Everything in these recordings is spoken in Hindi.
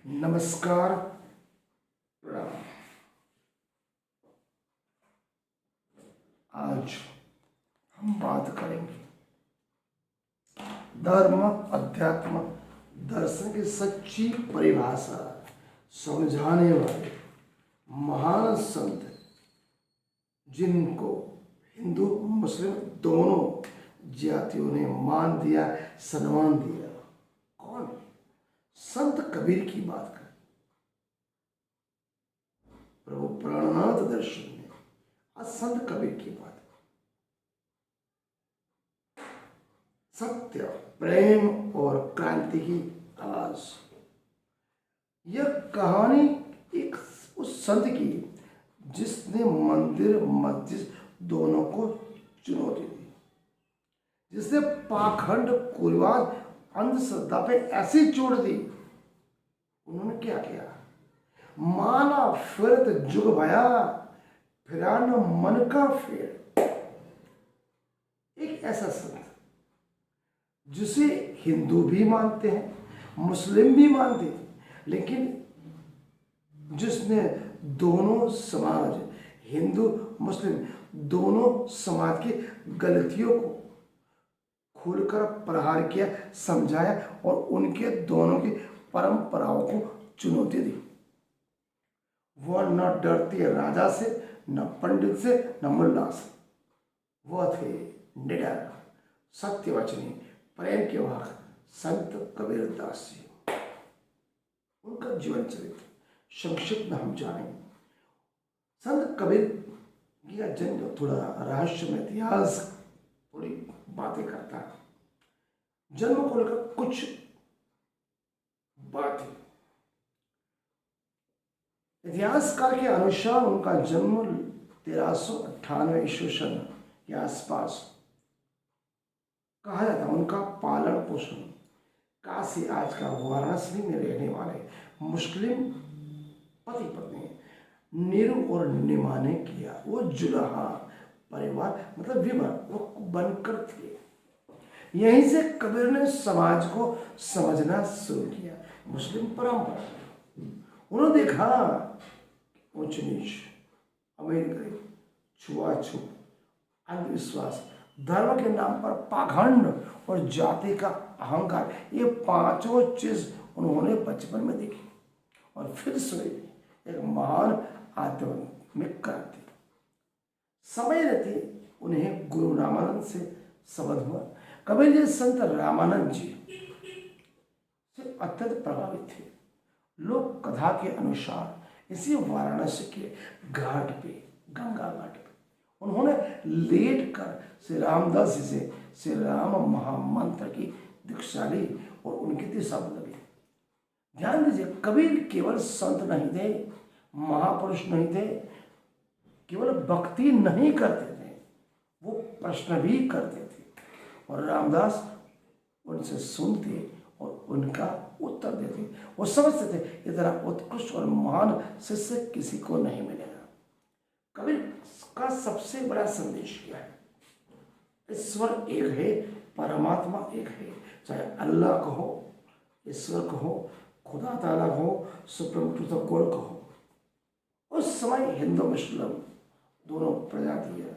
नमस्कार, प्रणाम। आज हम बात करेंगे धर्म अध्यात्म दर्शन की सच्ची परिभाषा समझाने वाले महान संत जिनको हिंदू मुस्लिम दोनों जातियों ने मान दिया, सम्मान दिया। कौन? संत कबीर की बात करें। प्रभु प्राणनाथ दर्शन में आज संत कबीर की बात है। सत्य, प्रेम और क्रांति की आवाज। यह कहानी एक उस संत की जिसने मंदिर मस्जिद दोनों को चुनौती दी, जिसने पाखंड कुरिवाज अंधश्रद्धा पे ऐसी चोट दी। उन्होंने क्या किया? माना फिरत जुग भया, फिरा न मन का फेर। एक ऐसा संत जिसे हिंदू भी मानते हैं, मुस्लिम भी मानते हैं, लेकिन जिसने दोनों समाज, हिंदू मुस्लिम दोनों समाज की गलतियों को खुलकर प्रहार किया, समझाया और उनके दोनों की परंपराओं को चुनौती दी। वह न डरते राजा से, न पंडित से, न मुल्ला से। वह थे निडर, सत्यवचनी, प्रेम के वाहक संत कबीर दास जी। उनका जीवन चरित्र संक्षिप्त में हम जानेंगे। संत कबीर का जन्म थोड़ा रहस्यमय इतिहास थोड़ी बातें करता है। जन्म को लेकर कुछ बातें। इतिहासकार के अनुसार उनका जन्म 1398 ईस्वी सन के आसपास। कहा जाता है उनका पालन पोषण काशी, आज का वाराणसी में रहने वाले मुस्लिम पति पत्नी नीरू और निमा ने किया। वो जुलाहा परिवार मतलब विवाह वो बनकर थे। यहीं से कबीर ने समाज को समझना शुरू किया। मुस्लिम परंपरा उन्होंने देखा ऊंच नीच, अमीर गरीब, छुआछूत, अंधविश्वास, धर्म के नाम पर पाखंड और जाति का अहंकार, ये पांचों चीज उन्होंने बचपन में देखी। और फिर से एक महान आध्यात्मिक क्रांति। समय रहते उन्हें गुरु रामानंद से संबंध हुआ। कबीर जी संत रामानंद जी से अत्यंत प्रभावित थे। लोक कथा के अनुसार इसी वाराणसी के घाट पे, गंगा घाट पे, उन्होंने लेट कर श्री रामदास जी से श्री राम महामंत्र की दीक्षा ली और उनकी दिशा बदली। ध्यान दीजिए, कबीर केवल संत नहीं थे, महापुरुष नहीं थे, केवल भक्ति नहीं करते थे, वो प्रश्न भी करते थे और रामदास उनसे सुनते और उनका उत्तर देते। वो समझते थे इतना उत्कृष्ट और महान शिष्य किसी को नहीं मिलेगा। कबीर का सबसे बड़ा संदेश क्या है? ईश्वर एक है, परमात्मा एक है। चाहे अल्लाह कहो, ईश्वर कहो, खुदा ताला कहो, सुप्रीम ट्रूथ ऑफ गॉड कहो। उस समय हिंदू मुस्लिम दोनों प्रजातियां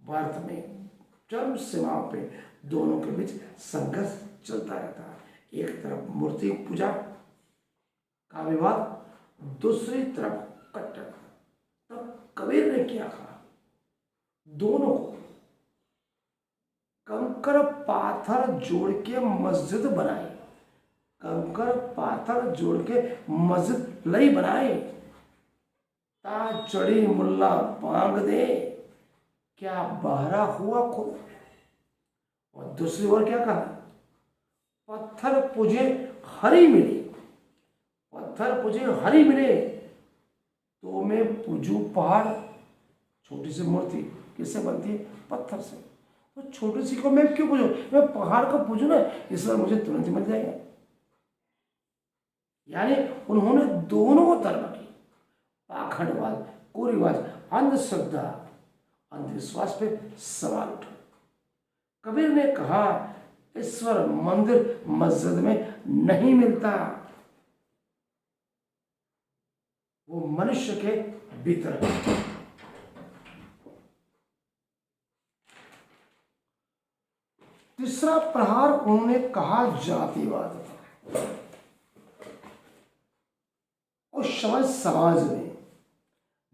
भारत में चरम सीमा पे दोनों के बीच संघर्ष चलता रहता है। एक तरफ मूर्ति पूजा का विवाद, दूसरी तरफ कट्टर। तब कबीर ने क्या कहा? दोनों को कंकर पाथर जोड़ के मस्जिद बनाई। कंकर पाथर जोड़ के मस्जिद लई बनाई। ता चढ़ी मुल्ला बांग दे, क्या बहरा हुआ खुद। और दूसरी ओर क्या कहा? पत्थर पूजे हरी मिले, पत्थर पूजे हरी मिले तो मैं पूजू पहाड़। छोटी सी मूर्ति किससे बनती है? पत्थर से। तो छोटी सी को मैं क्यों पूजू? मैं पहाड़ को पूजू ना, ईश्वर मुझे तुरंत ही मिल जाएगा। यानी उन्होंने दोनों धर्म की पाखंडवाद, कुरिवाज, अंधश्रद्धा, अंधविश्वास पे सवाल उठा। कबीर ने कहा ईश्वर मंदिर मस्जिद में नहीं मिलता। वो मनुष्य के भीतर है। तीसरा प्रहार उन्होंने कहा जातिवाद का। उस समय समाज में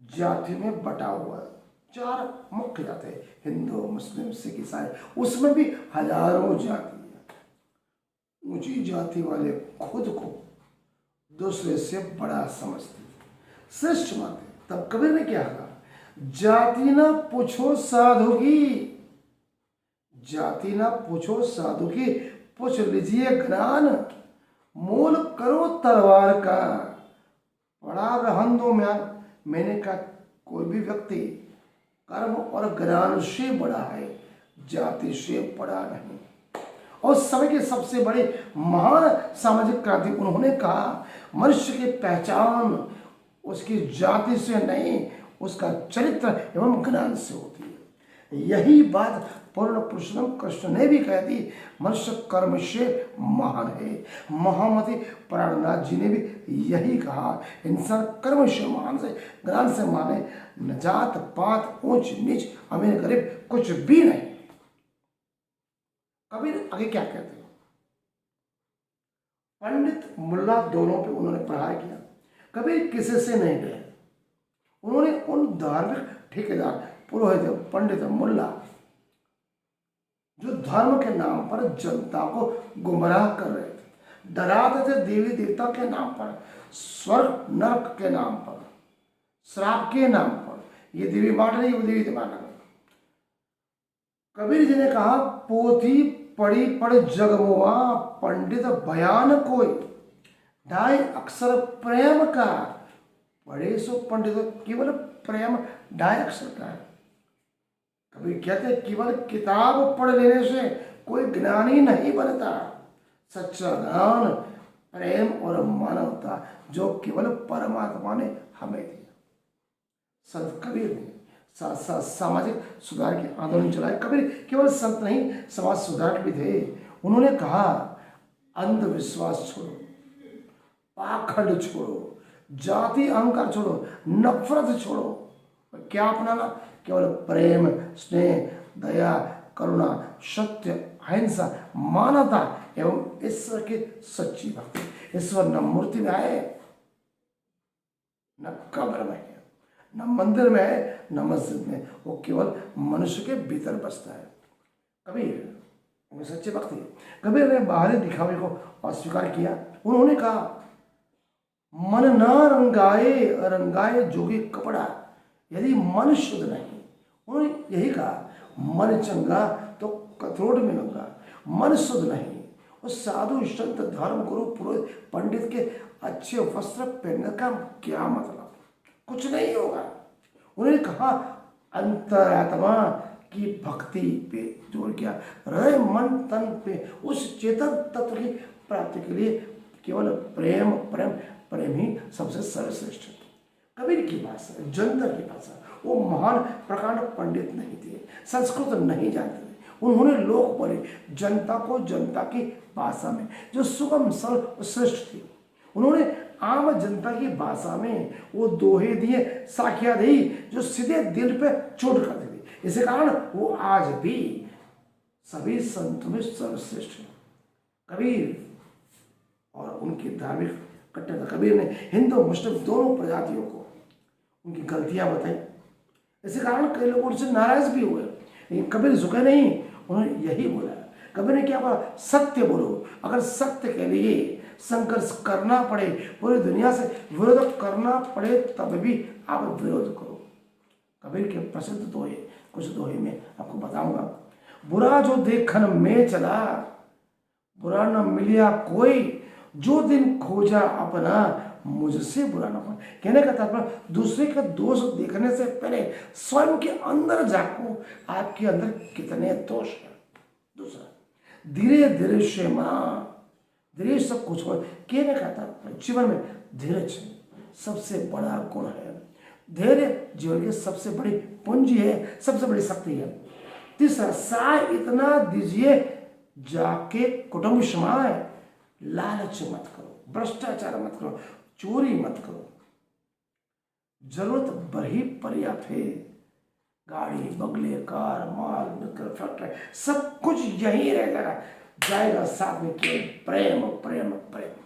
जाति में बटा हुआ है, चार मुख्य जाति, हिंदू, मुस्लिम, सिख, ईसाई, उसमें भी हजारों जाति है। ऊंची जाति वाले खुद को दूसरे से बड़ा समझते, श्रेष्ठ मानते। तब कबीर ने क्या कहा, जाति ना पूछो साधु की, जाति ना पूछो साधु की, पूछ लीजिए ज्ञान, मोल करो तलवार का। पढ़ा रहन दो मैंने कहा, कोई भी व्यक्ति कर्म और ज्ञान से बड़ा है, जाति से बड़ा नहीं। और समय के सबसे बड़े महान सामाजिक क्रांति उन्होंने कहा, मनुष्य की पहचान उसकी जाति से नहीं, उसका चरित्र एवं ज्ञान से होती है। यही बात पूर्ण पुरुषोत्तम कृष्ण ने भी कह दी, मनुष्य कर्म से महान है। महामति प्राणनाथ जी ने भी यही कहा, इंसान कर्म से महान से, ज्ञान से माने, न जात पात, ऊंच नीच, अमीर गरीब कुछ भी नहीं। कबीर आगे क्या कहते हैं, पंडित मुल्ला दोनों पे उन्होंने प्रहार किया। कबीर किसी से नहीं डरे। उन्होंने उन धार्मिक ठेकेदार, पुरोहित, पंडित, मुल्ला जो धर्म के नाम पर जनता को गुमराह कर रहे थे, डराते थे देवी देवता के नाम पर, स्वर्ग नरक के नाम पर, श्राप के नाम पर, ये देवी बांट रही, वो देवी बांट रही। कबीर जी ने कहा, पोथी पढ़ी पढ़ जगमुआ, पंडित बयान कोई, ढाई अक्षर प्रेम का। पढ़े सो पंडित, केवल प्रेम ढाई अक्षर का है। कबीर कहते हैं, केवल किताब पढ़ लेने से कोई ज्ञानी नहीं बनता। सच्चा ज्ञान प्रेम और मानवता जो केवल परमात्मा ने हमें दिया। संत कबीर ने साथ साथ सामाजिक सुधार के आंदोलन चलाए। कबीर केवल संत नहीं, समाज सुधारक भी थे। उन्होंने कहा, अंधविश्वास छोड़ो, पाखंड छोड़ो, जाति अहंकार छोड़ो, नफरत छोड़ो। क्या अपनाना, केवल प्रेम, स्नेह, दया, करुणा, सत्य, अहिंसा, मानवता एवं ईश्वर की सच्ची भक्ति। ईश्वर न मूर्ति में है, न कब्र में है, न मंदिर में है, न मस्जिद में, वो केवल मनुष्य के भीतर बसता है। कबीर वो सच्चे भक्ति। कबीर ने बाहरी दिखावे को अस्वीकार किया। उन्होंने कहा, मन न रंगाए रंगाए जोगी कपड़ा, यदि मन शुद्ध नहीं। उन्होंने यही कहा, मन चंगा तो कथरोट में लंगा। मन शुद्ध नहीं, उस साधु संत धर्म गुरु पुरोहित पंडित के अच्छे वस्त्र पहनने का क्या मतलब, कुछ नहीं होगा। उन्होंने कहा, अंतरात्मा की भक्ति पे जोर किया, हृदय मन तन पे उस चेतन तत्व की प्राप्ति के लिए केवल प्रेम प्रेम प्रेम ही सबसे सर्वश्रेष्ठ है। कबीर की भाषा, जनता की भाषा। वो महान प्रकांड पंडित नहीं थे, संस्कृत नहीं जानते थे। उन्होंने लोक बोले जनता को जनता की भाषा में, जो सुगम सरल श्रेष्ठ थी। उन्होंने आम जनता की भाषा में वो दोहे दिए, साखिया दी, जो सीधे दिल पे चोट करती थी। इसी कारण वो आज भी सभी संतों में सर्वश्रेष्ठ है। कबीर और उनकी धार्मिक कट्टरता। कबीर ने हिंदू मुस्लिम दोनों प्रजातियों को उनकी गलतियां बताई। इसी कारण कई लोग उनसे नाराज भी हुए, लेकिन कबीर झुके नहीं। उन्होंने यही बोला, कबीर ने क्या बोला, सत्य बोलो। अगर सत्य के लिए संघर्ष करना पड़े, पूरी दुनिया से विरोध करना पड़े, तब भी आप विरोध करो। कबीर के प्रसिद्ध दोहे, कुछ दोहे में आपको बताऊंगा। बुरा जो देखन में चला, बुरा न मिलिया कोई, जो दिन खोजा अपना, मुझसे बुरा न हो। कहने का तात्पर्य, दूसरे का दोष देखने से पहले स्वयं के अंदर झांको, आपके अंदर कितने दोष हैं। दूसरा, धीरे धीरे से मां, धीरे सब कुछ हो। कहने का तात्पर्य, जीवन में धीरज सबसे बड़ा गुण है। धैर्य जीवन की सबसे बड़ी पूंजी है, सबसे बड़ी शक्ति है। तीसरा, साय इतना दीजिए जाके कुटुंब समाए, लालच मत करो, भ्रष्टाचार मत करो, चोरी मत करो। जरूरत भर ही पर्याप्त है। गाड़ी, बंगले, कार, माल, मित्र, फैक्ट्री, सब कुछ यही रह जाएगा, साथ में केवल प्रेम प्रेम प्रेम।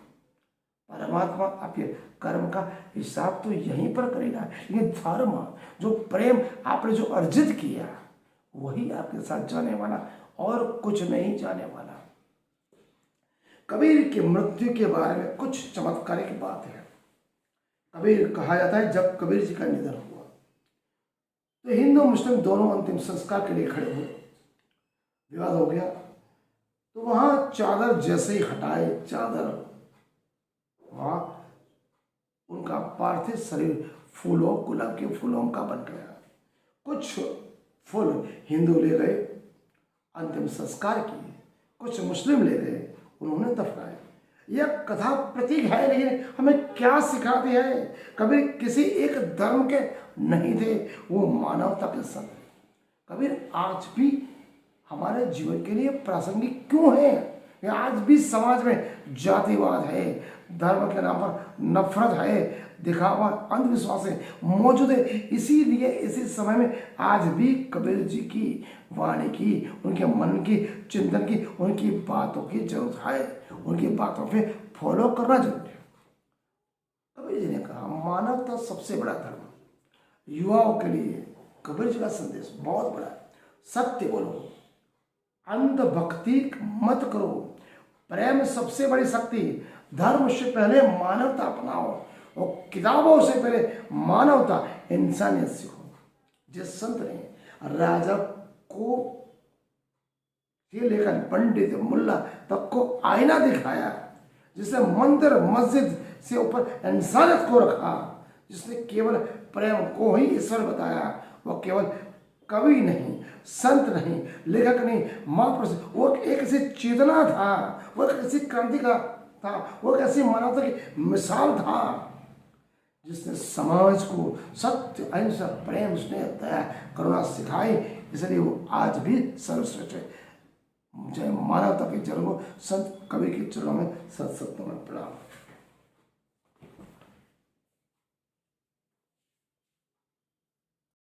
परमात्मा आपके कर्म का हिसाब तो यहीं पर करेगा, लेकिन धर्म, जो प्रेम आपने जो अर्जित किया, वही आपके साथ जाने वाला, और कुछ नहीं जाने वाला। कबीर की मृत्यु के बारे में कुछ चमत्कारिक बात है। कबीर, कहा जाता है जब कबीर जी का निधन हुआ तो हिंदू मुस्लिम दोनों अंतिम संस्कार के लिए खड़े हुए। विवाद हो गया तो वहां चादर जैसे ही हटाए, चादर वहां उनका पार्थिव शरीर फूलों, गुलाब के फूलों का बन गया। कुछ फूल हिंदू ले गए, अंतिम संस्कार किए, कुछ मुस्लिम ले गए, उन्होंने दफनाए। यह कथा प्रतीक है, लेकिन हमें क्या सिखाती है? कबीर किसी एक धर्म के नहीं थे, वो मानवता के संत। कबीर आज भी हमारे जीवन के लिए प्रासंगिक क्यों है? आज भी समाज में जातिवाद है, धर्म के नाम पर नफरत है, दिखावा, अंधविश्वास है, मौजूद है। इसीलिए इसी समय में आज भी कबीर जी की वाणी की, उनके मन की, चिंतन की, उनकी बातों की जरूरत है, उनकी बातों पे फॉलो करना जरूरी है। कबीर जी ने कहा मानवता सबसे बड़ा धर्म। युवाओं के लिए कबीर जी का संदेश बहुत बड़ा है। सत्य बोलो, अंधभक्ति मत करो, प्रेम सबसे बड़ी शक्ति, धर्म से पहले मानवता अपनाओ, और किताबों से पहले मानवता, इंसानियत सीखो। जिस संत ने राजा को ये लेकर पंडित मुल्ला तक को आईना दिखाया, जिसने मंदिर मस्जिद से ऊपर इंसानियत को रखा, जिसने केवल प्रेम को ही ईश्वर बताया, वो केवल कवि नहीं, संत नहीं, लेखक नहीं, महापुरुष, वो एक ऐसी चेतना था, वो एक ऐसी क्रांति का था, वो एक ऐसी मानवता की मिसाल था, जिसने समाज को सत्य, अहिंसा, प्रेम, स्नेह, दया, करुणा सिखाई। इसलिए वो आज भी सर्वश्रेष्ठ है। जय मानवता के चरणों, संत कबीर के चरणों में सत सत्य में प्रणाम।